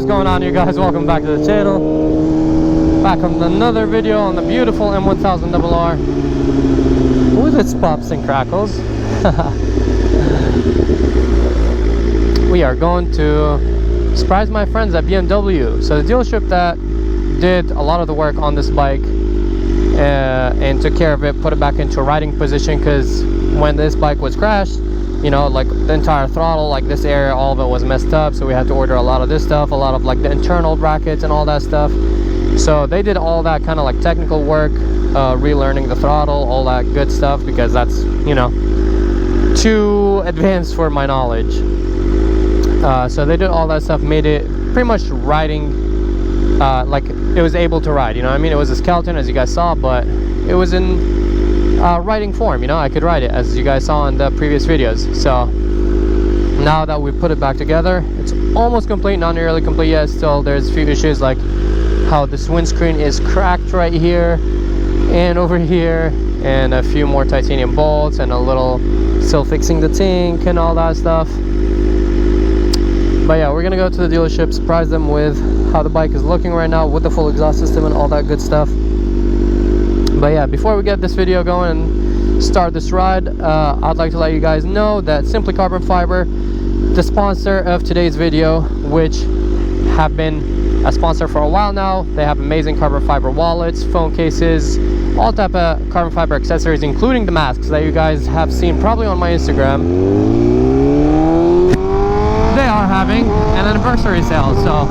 going on, you guys? Welcome back to the channel. Back on another video on the beautiful M1000RR with its pops and crackles. We are going to surprise my friends at BMW. So the dealership that did a lot of the work on this bike and took care of it, put it back into a riding position, because when this bike was crashed, you know, like the entire throttle, like this area, all of it was messed up, so we had to order a lot of this stuff, a lot of like the internal brackets and all that stuff. So they did all that kind of like technical work, relearning the throttle, all that good stuff, because that's, you know, too advanced for my knowledge. So they did all that stuff, made it pretty much riding, like it was able to ride, you know what I mean? It was a skeleton, as you guys saw, but it was in riding form, you know. I could ride it, as you guys saw in the previous videos. So now that we put it back together, it's almost complete, not nearly complete yet. Still, there's a few issues, like how this windscreen is cracked right here and over here, and a few more titanium bolts, and a little still fixing the tank and all that stuff. But yeah, we're gonna go to the dealership, surprise them with how the bike is looking right now with the full exhaust system and all that good stuff. But yeah, before we get this video going and start this ride, I'd like to let you guys know that Simply Carbon Fiber, the sponsor of today's video, which have been a sponsor for a while now. They have amazing carbon fiber wallets, phone cases, all type of carbon fiber accessories, including the masks that you guys have seen probably on my Instagram. They are having an anniversary sale, so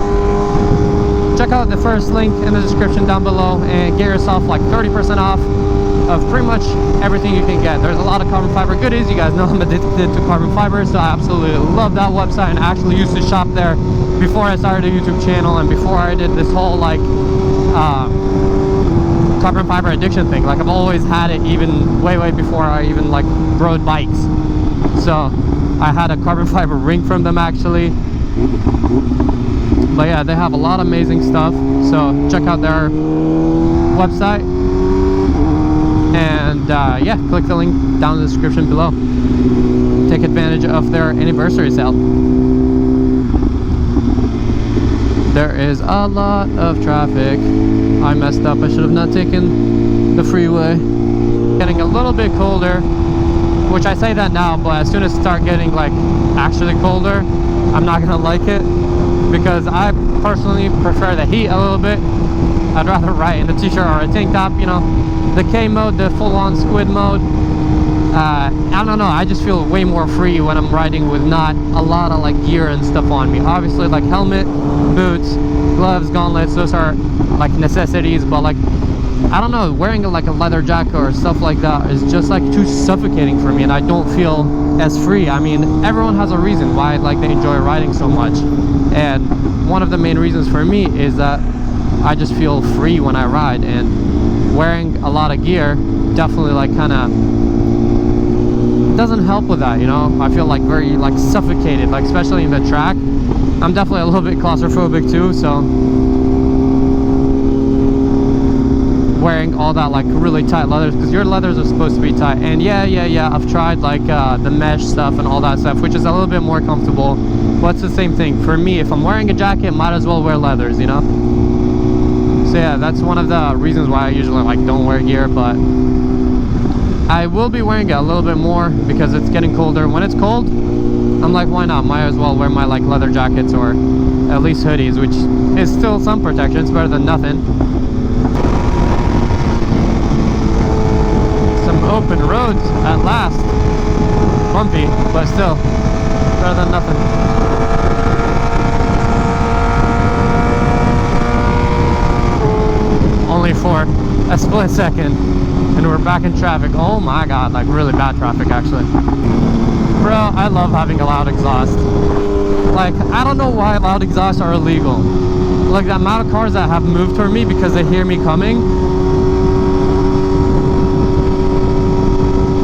check out the first link in the description down below and get yourself like 30% off of pretty much everything you can get. There's a lot of carbon fiber goodies. You guys know I'm addicted to carbon fiber, so I absolutely love that website, and I actually used to shop there before I started a YouTube channel and before I did this whole like carbon fiber addiction thing. Like I've always had it, even way before I even like rode bikes. So I had a carbon fiber ring from them actually. But yeah, they have a lot of amazing stuff, so check out their website, and yeah, click the link down in the description below. Take advantage of their anniversary sale. There is a lot of traffic. I messed up. I should have not taken the freeway. Getting a little bit colder, which I say that now, but as soon as it starts getting like actually colder, I'm not gonna like it, because I personally prefer the heat a little bit. I'd rather ride in a t-shirt or a tank top, you know. The K mode, the full-on squid mode, I don't know, I just feel way more free when I'm riding with not a lot of like gear and stuff on me. Obviously, like helmet, boots, gloves, gauntlets, those are like necessities, but like, I don't know, wearing like a leather jacket or stuff like that is just like too suffocating for me, and I don't feel as free. I mean, everyone has a reason why like they enjoy riding so much, and one of the main reasons for me is that I just feel free when I ride, and wearing a lot of gear definitely like kind of doesn't help with that, you know. I feel like very like suffocated, like especially in the track. I'm definitely a little bit claustrophobic too, so wearing all that like really tight leathers, because your leathers are supposed to be tight, and yeah, I've tried like the mesh stuff and all that stuff, which is a little bit more comfortable, but it's the same thing for me. If I'm wearing a jacket, might as well wear leathers, you know. So yeah, that's one of the reasons why I usually like don't wear gear, but I will be wearing it a little bit more because it's getting colder. When it's cold, I'm like, why not? Might as well wear my like leather jackets, or at least hoodies, which is still some protection. It's better than nothing. Open roads at last. Bumpy, but still better than nothing. Only for a split second and we're back in traffic. Oh my god, like really bad traffic actually. Bro, I love having a loud exhaust. Like, I don't know why loud exhausts are illegal. Like the amount of cars that have moved toward me because they hear me coming,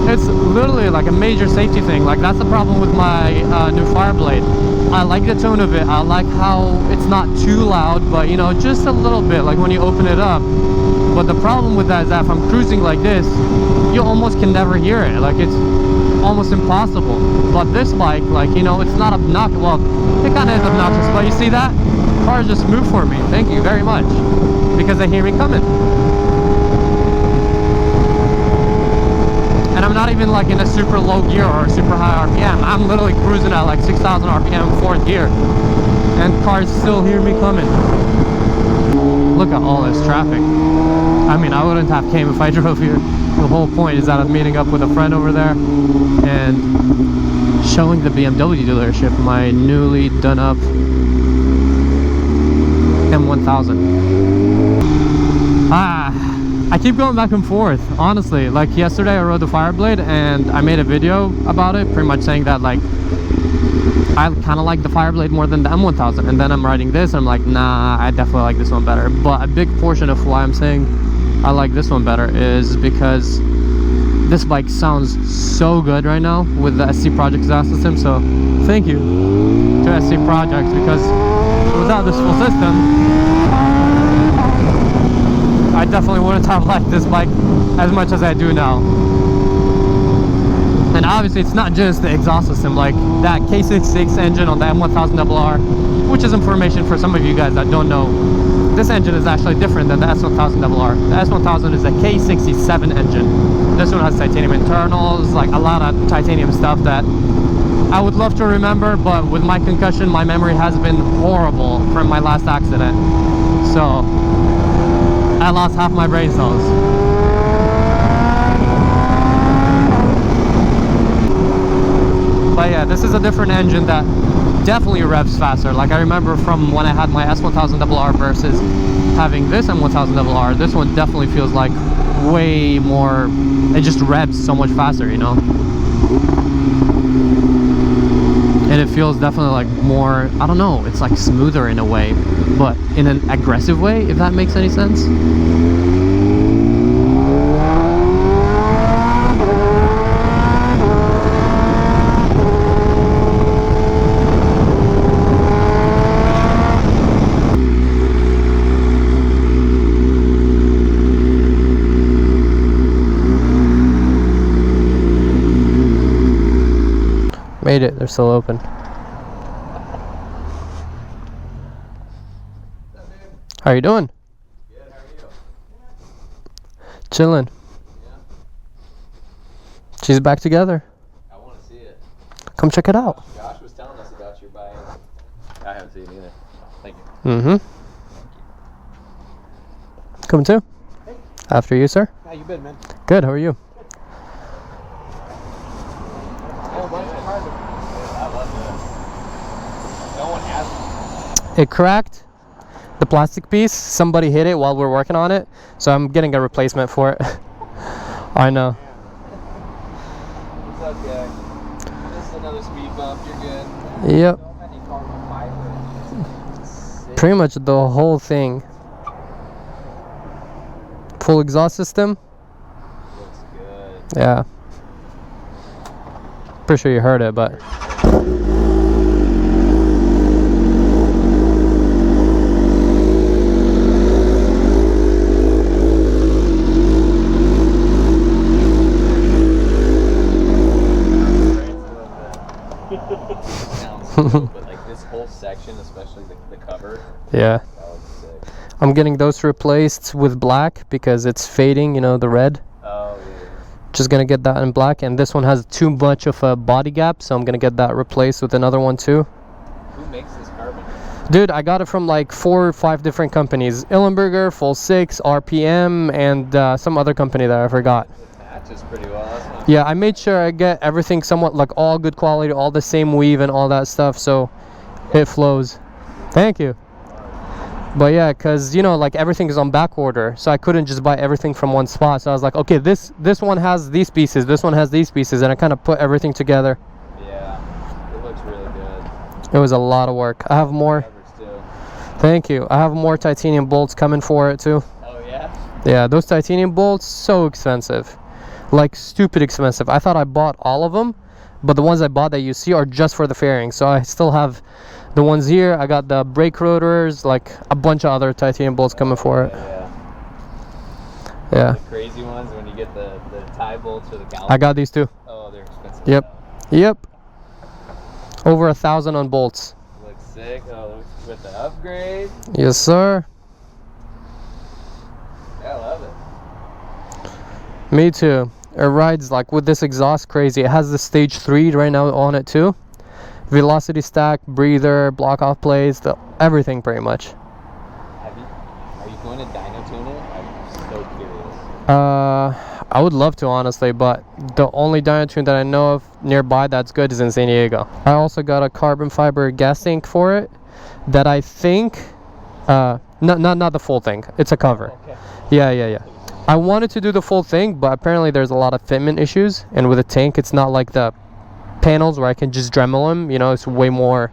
it's literally like a major safety thing. Like that's the problem with my new Fireblade. I like the tone of it. I like how it's not too loud, but you know, just a little bit, like when you open it up. But the problem with that is that if I'm cruising like this, you almost can never hear it. Like it's almost impossible. But this bike, like, you know, it's not obnoxious. Well, it kind of is obnoxious, but you see that? cars just move for me. Thank you very much. Because they hear me coming. And I'm not even like in a super low gear or super high RPM. I'm literally cruising at like 6,000 RPM 4th gear. And cars still hear me coming. Look at all this traffic. I mean, I wouldn't have came if I drove here. The whole point is that I'm meeting up with a friend over there and showing the BMW dealership my newly done up M1000. I keep going back and forth, honestly. Like yesterday I rode the Fireblade and I made a video about it, pretty much saying that like I kind of like the Fireblade more than the M1000, and then I'm riding this and I'm like, nah, I definitely like this one better. But a big portion of why I'm saying I like this one better is because this bike sounds so good right now with the SC Project exhaust system. So thank you to SC Project, because without this full system I definitely wouldn't have liked this bike as much as I do now. And obviously it's not just the exhaust system, like that K66 engine on the M1000RR, which is information for some of you guys that don't know. This engine is actually different than the S1000RR. The S1000 is a K67 engine. This one has titanium internals, like a lot of titanium stuff that I would love to remember, but with my concussion, my memory has been horrible from my last accident. So I lost half my brain cells. But yeah, this is a different engine that definitely revs faster. Like I remember from when I had my S1000RR versus having this M1000RR, this one definitely feels like way more, it just revs so much faster, you know? And it feels definitely like more, I don't know, it's like smoother in a way, but in an aggressive way, if that makes any sense. Made it, they're still open. How are you doing? Good, how are you? Chilling. Yeah. She's back together. I want to see it. Come check it out. Josh was telling us about your bike. I haven't seen it either. Thank you. Mm-hmm. Come too. Hey. After you, sir. How you been, man? Good, how are you? I love this. No one has one. It cracked. The plastic piece, somebody hit it while we're working on it, so I'm getting a replacement for it. I know. It's okay. This is another speed bump. You're good. Yep. So many carbon fiber. Pretty much the whole thing. Full exhaust system. Looks good. Yeah. Pretty sure you heard it, but But like this whole section, especially the cover, yeah. that looks sick. I'm getting those replaced with black because it's fading, you know, the red. Oh yeah. Just gonna get that in black, and this one has too much of a body gap, so I'm gonna get that replaced with another one too. Who makes this carbon? Dude, I got it from like 4 or 5 different companies. Illenberger, Full 6, RPM, and some other company that I forgot. It matches pretty well. That's not Yeah, I made sure I get everything somewhat like all good quality, all the same weave and all that stuff, so it flows. Thank you. But yeah, because you know, like everything is on back order, so I couldn't just buy everything from one spot. So I was like, okay, this one has these pieces, this one has these pieces, and I kind of put everything together. Yeah, it looks really good. It was a lot of work. I have more. Covers too. Thank you. I have more titanium bolts coming for it too. Oh yeah? Yeah, those titanium bolts, so expensive. Like stupid expensive. I thought I bought all of them, but the ones I bought that you see are just for the fairing. So I still have the ones here. I got the brake rotors, like a bunch of other titanium bolts coming for it. Yeah. The crazy ones when you get the tie bolts or the caliper. I got these too. Oh, they're expensive. Yep. Yep. Over 1,000 on bolts. Looks sick. Oh, With the upgrade. Yes, sir. Yeah, I love it. Me too. It rides like with this exhaust crazy. It has the stage 3 right now on it too. Velocity stack, breather, block off plates, everything pretty much. Are you going to dyno tune it? I'm so curious. I would love to honestly, but the only dyno tune that I know of nearby that's good is in San Diego. I also got a carbon fiber gas tank for it that I think, not the full thing. It's a cover. Okay. Yeah. I wanted to do the full thing, but apparently there's a lot of fitment issues, and with a tank, it's not like the panels where I can just Dremel them. You know, it's way more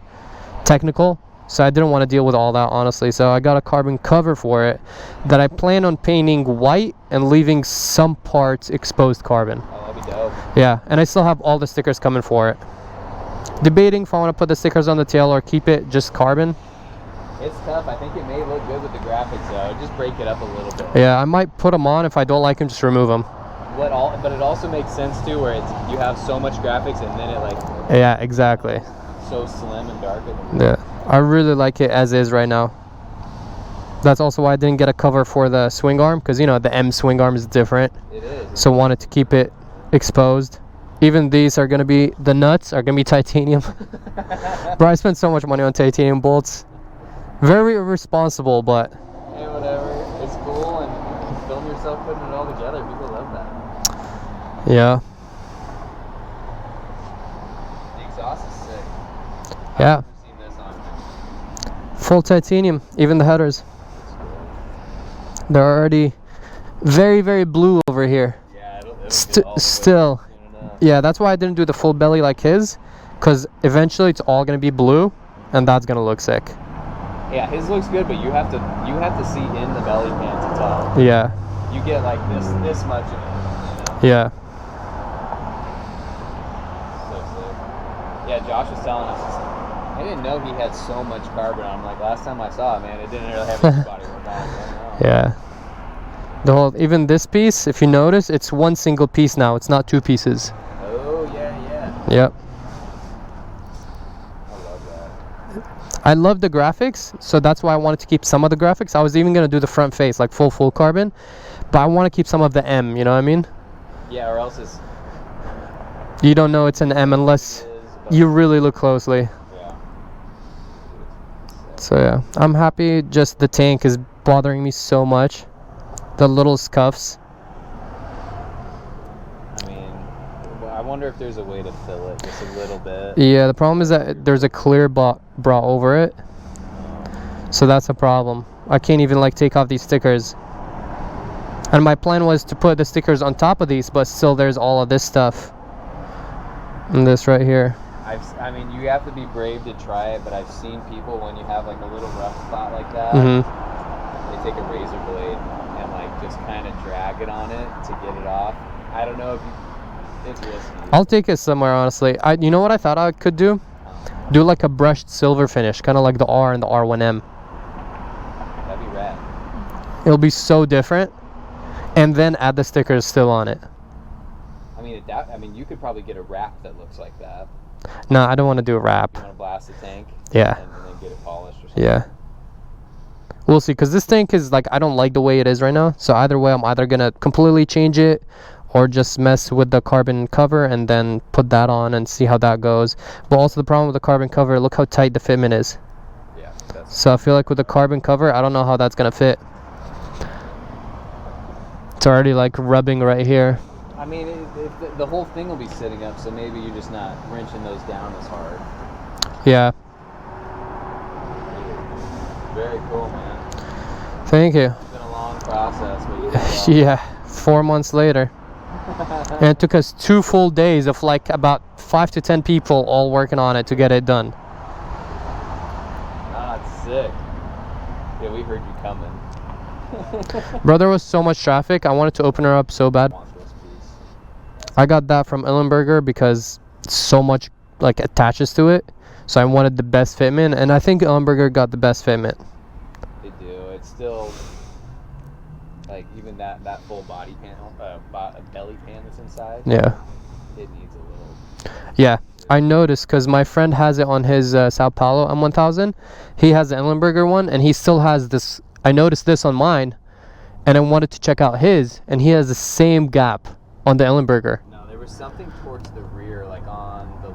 technical. So I didn't want to deal with all that, honestly. So I got a carbon cover for it that I plan on painting white and leaving some parts exposed carbon. Oh, that'd be dope. Yeah, and I still have all the stickers coming for it. Debating if I want to put the stickers on the tail or keep it just carbon. It's tough. I think it may look good with the graphics though. Just break it up a little bit. Yeah, I might put them on. If I don't like them, just remove them. But it also makes sense too, where you have so much graphics and then it like. Yeah, exactly. So slim and dark. Yeah, I really like it as is right now. That's also why I didn't get a cover for the swing arm, because you know the M swing arm is different. It is. So wanted to keep it exposed. Even these are gonna be, the nuts are gonna be titanium. Bro, I spent so much money on titanium bolts. Very irresponsible, but Hey, whatever. It's cool, and you film yourself putting it all together. People love that. yeah. The exhaust is sick. Yeah. I've never seen this on. Full titanium, even the headers. They're already very, very blue over here. Yeah, it'll be all Still. blue soon enough. Yeah, that's why I didn't do the full belly like his, because eventually it's all gonna be blue, and that's gonna look sick. Yeah, his looks good, but you have to see in the belly pan to tell. Yeah. You get like this much of it. You know? Yeah. So sick. Yeah, Josh was telling us. I didn't know he had so much carbon on him. Like last time I saw it, man, it didn't really have any body work on it. I don't know. Yeah. The whole, even this piece, if you notice, it's one single piece now. It's not two pieces. Oh yeah. Yep. I love that. I love the graphics, so that's why I wanted to keep some of the graphics. I was even gonna do the front face, like full carbon, but I want to keep some of the M. You know what I mean? Yeah, or else it's. You don't know it's an M unless you really look closely. Yeah. So yeah, I'm happy. Just the tank is bothering me so much. The little scuffs. I mean, I wonder if there's a way to fill it just a little bit. Yeah, the problem is that there's a clear bra over it, so that's a problem. I can't even like take off these stickers. And my plan was to put the stickers on top of these, but still there's all of this stuff. And this right here. I mean, you have to be brave to try it, but I've seen people when you have like a little rough spot like that, they take a razor blade and like just kind of drag it on it to get it off. I don't know if it's risky. I'll take it somewhere, honestly. You know what I thought I could do? Do like a brushed silver finish, kind of like the R and the R1M. That'd be rad. It'll be so different. And then add the stickers still on it. I mean, you could probably get a wrap that looks like that. No, I don't want to do a wrap. You want to blast the tank? Yeah. And then get it polished or something? Yeah. We'll see, because this tank is like, I don't like the way it is right now. So either way, I'm either going to completely change it or just mess with the carbon cover and then put that on and see how that goes. But also the problem with the carbon cover, look how tight the fitment is. Yeah. So I feel like with the carbon cover, I don't know how that's going to fit. It's already like rubbing right here. I mean, the whole thing will be sitting up, so maybe you're just not wrenching those down as hard. Yeah. Very cool, man. Thank you. It's been a long process, but you did well. Yeah, 4 months later. And it took us 2 full days of like about 5 to 10 people all working on it to get it done. Ah, it's sick. Yeah, we heard you coming. Bro, there was so much traffic. I wanted to open her up so bad. I got that from Illenberger because so much like attaches to it. So I wanted the best fitment, and I think Illenberger got the best fitment. They do. It's still like even that full body panel, belly pan that's inside. Yeah. It needs a little. Yeah. I noticed because my friend has it on his Sao Paulo M1000. He has the Ellenberger one, and he still has this. I noticed this on mine, and I wanted to check out his, and he has the same gap on the Ellenberger. No, there was something towards the rear, like on the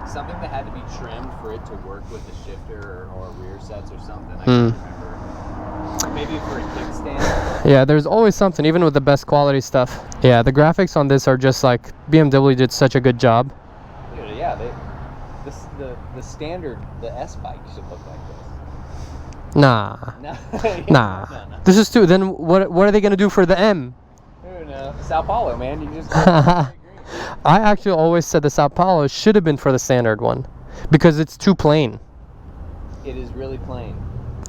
something that had to be trimmed for it to work with the shifter or rear sets or something. I can't remember. Maybe for a kickstand. Yeah, there's always something, even with the best quality stuff. Yeah, the graphics on this are just like BMW did such a good job. Dude, yeah, the standard, the S bike should look like this. Nah. No. Nah. No. This is too. Then what are they gonna do for the M? Who knows? Sao Paulo, man. You just. I actually always said the Sao Paulo should have been for the standard one because it's too plain It is really plain.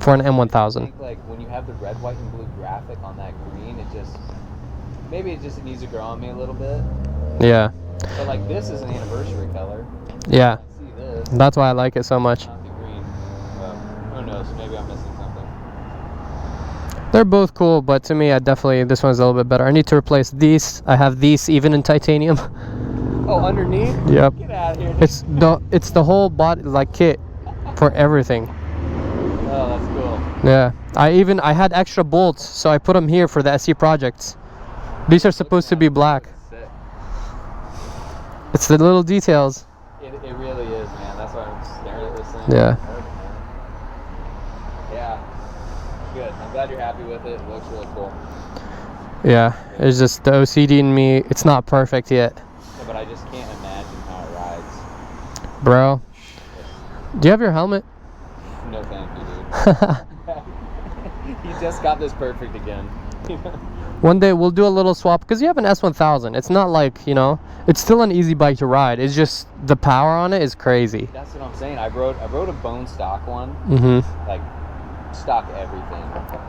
for an I M1000. think like when you have the red, white, and blue graphic on that green, it just needs to grow on me a little bit. Yeah. But like this is an anniversary color. Yeah. I see this. That's why I like it so much. Not the green. But who knows? Maybe I'm missing something. They're both cool, but to me, this one's a little bit better. I need to replace these. I have these even in titanium. Oh, underneath? Yep. Get out of here. It's the whole body like kit for everything. Oh, that's cool. Yeah. I had extra bolts, so I put them here for the SE projects. These are supposed to be black. Sick. It's the little details. It really is, man. That's why I'm staring at this thing. Yeah. Yeah. Good. I'm glad you're happy with it. It looks really cool. Yeah. It's just the OCD in me. It's not perfect yet. Yeah, but I just can't imagine how it rides. Bro. Do you have your helmet? No, thank you, dude. You just got this perfect again. One day we'll do a little swap because you have an S1000. It's not like, it's still an easy bike to ride. It's just the power on it is crazy. That's what I'm saying. I rode a bone stock one. Mm-hmm. Like stock everything.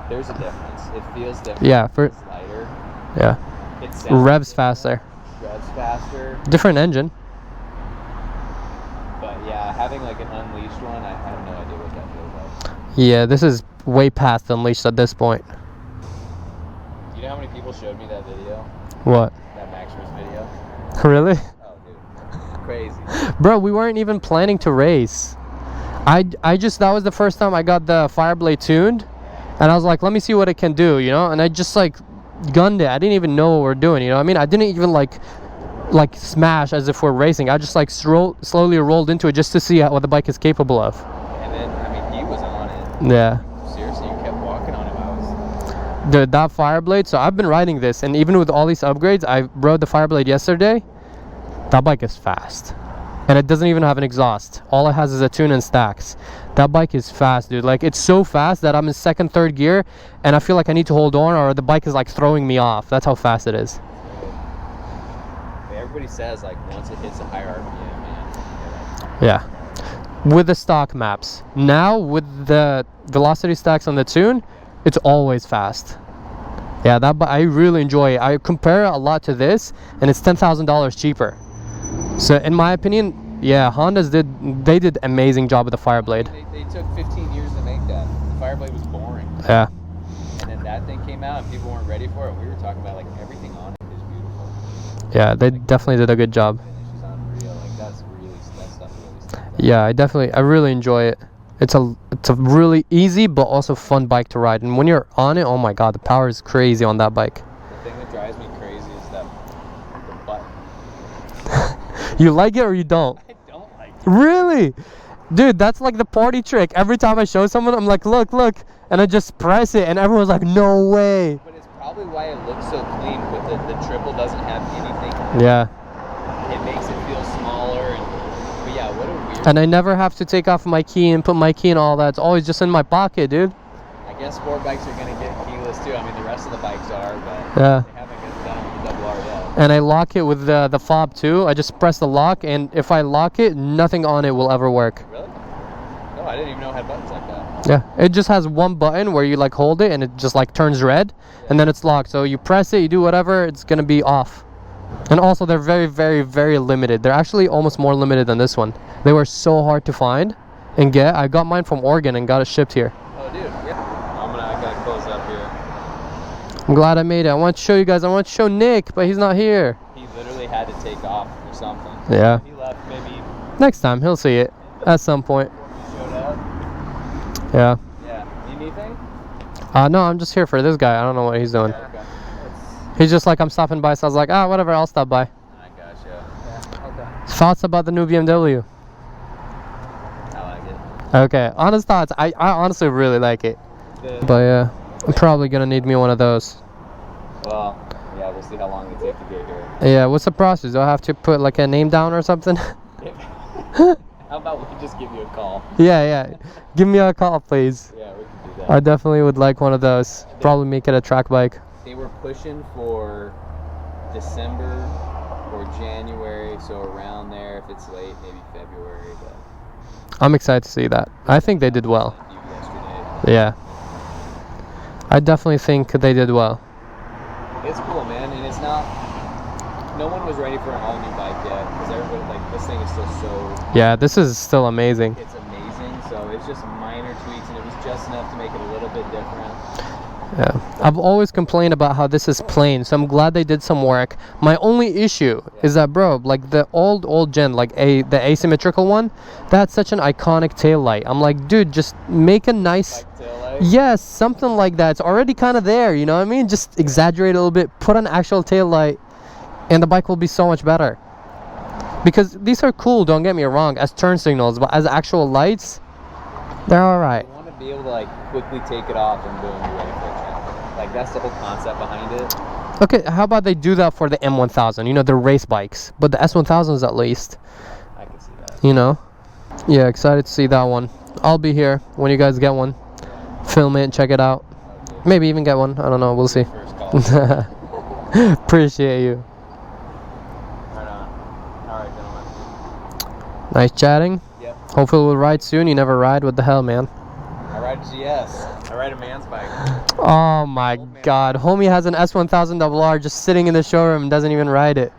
There's a difference. It feels different. Yeah, It's lighter. yeah. It sounds Revs different. faster. Revs faster. Different engine. But yeah, having like an unleashed one, I have no idea what that feels like. Yeah, this is way past Unleashed at this point. You know how many people showed me that video? What? That Maximus video? Really? Oh, dude. Crazy. Bro, we weren't even planning to race. That was the first time I got the Fireblade tuned, and I was like, let me see what it can do, and I just like gunned it. I didn't even know what we're doing, I mean, I didn't even like smash as if we're racing. I just like slowly rolled into it just to see what the bike is capable of. And then, I mean, he was on it. Yeah. Seriously, you kept walking on him. Dude, that Fireblade, so I've been riding this, and even with all these upgrades, I rode the Fireblade yesterday. That bike is fast. And it doesn't even have an exhaust. All it has is a tune and stacks. That bike is fast, dude. Like, it's so fast that I'm in second, third gear, and I feel like I need to hold on, or the bike is like throwing me off. That's how fast it is. Everybody says, like, once it hits a higher RPM, man. Yeah. With the stock maps. Now, with the velocity stacks on the tune, it's always fast. Yeah, I really enjoy it. I compare it a lot to this, and it's $10,000 cheaper. So in my opinion, yeah, Honda's did amazing job with the Fireblade. They took 15 years to make that. The Fireblade was boring. Yeah. And then that thing came out, and people weren't ready for it. We were talking about like everything on it is beautiful. Yeah, they definitely did a good job. Finish is unreal. Like that stuff really stands out. Yeah, I really enjoy it. It's a really easy but also fun bike to ride, and when you're on it, oh my god, the power is crazy on that bike. The thing that drives me crazy is the button. You like it or you don't? I don't like it. Really? Dude, that's like the party trick. Every time I show someone, I'm like, look, and I just press it, and everyone's like, no way. But it's probably why it looks so clean. With the triple doesn't have anything. Yeah. It makes it feel smaller, but yeah, what a weird. And I never have to take off my key and put my key and all that. It's always just in my pocket, dude. I guess sport bikes are gonna get keyless too. I mean, the rest of the bikes are, but Yeah. they haven't done it with the double R yet. And I lock it with the fob too. I just press the lock, and if I lock it, nothing on it will ever work. Really? No, I didn't even know it had buttons like that. Yeah, it just has one button where you like hold it and it just like turns red, and then it's locked. So you press it, you do whatever, it's gonna be off. And also they're very, very, very limited. They're actually almost more limited than this one. They were so hard to find and get. I got mine from Oregon and got it shipped here. Oh, dude. Yeah. I gotta close up here. I'm glad I made it. I want to show you guys. I want to show Nick, but he's not here. He literally had to take off or something. Yeah. He left maybe Next time he'll see it at some point. You showed up. Yeah. Yeah. Need anything? No, I'm just here for this guy. I don't know what he's doing. Okay. He's just like, I'm stopping by, so I was like, whatever, I'll stop by. I gotcha. Yeah. Okay. Thoughts about the new BMW? I like it. Okay, honest thoughts. I honestly really like it. But yeah, I'm probably gonna need me one of those. Well, yeah, we'll see how long it takes to get here. Yeah, what's the process? Do I have to put like a name down or something? How about we just give you a call? Yeah. Give me a call, please. Yeah, we can do that. I definitely would like one of those. Probably make it a track bike. They were pushing for December or January, so around there. If it's late, maybe February. But I'm excited to see that. I think they did well. yesterday. Yeah. I definitely think they did well. It's cool, man, and it's not. No one was ready for an all-new bike yet, because everybody like this thing is still so. Yeah, this is still amazing. It's amazing. So it's just minor tweaks, and it was just enough to make it a little bit different. Yeah, I've always complained about how this is plain, so I'm glad they did some work. My only issue is that, bro, like the old gen, like the asymmetrical one, that's such an iconic tail light. I'm like, dude, just make a nice, Like taillight? yes, something like that. It's already kind of there, you know what I mean? Just exaggerate a little bit, put an actual tail light, and the bike will be so much better. Because these are cool, don't get me wrong, as turn signals, but as actual lights, they're all right. You want to be able to like quickly take it off and boom, you're ready for a track. Like that's the whole concept behind it. Okay, how about they do that for the M1000? You know, the race bikes, but the S1000s at least. I can see that. You know? Yeah, excited to see that one. I'll be here when you guys get one. Film it, check it out. Maybe even get one. I don't know. We'll see. First call. Appreciate you. Right on. All right, gentlemen. Nice chatting. Yep. Hopefully we'll ride soon. You never ride. What the hell, man? I ride a GS. I ride a man's bike. Oh my god. Homie has an S1000RR just sitting in the showroom and doesn't even ride it.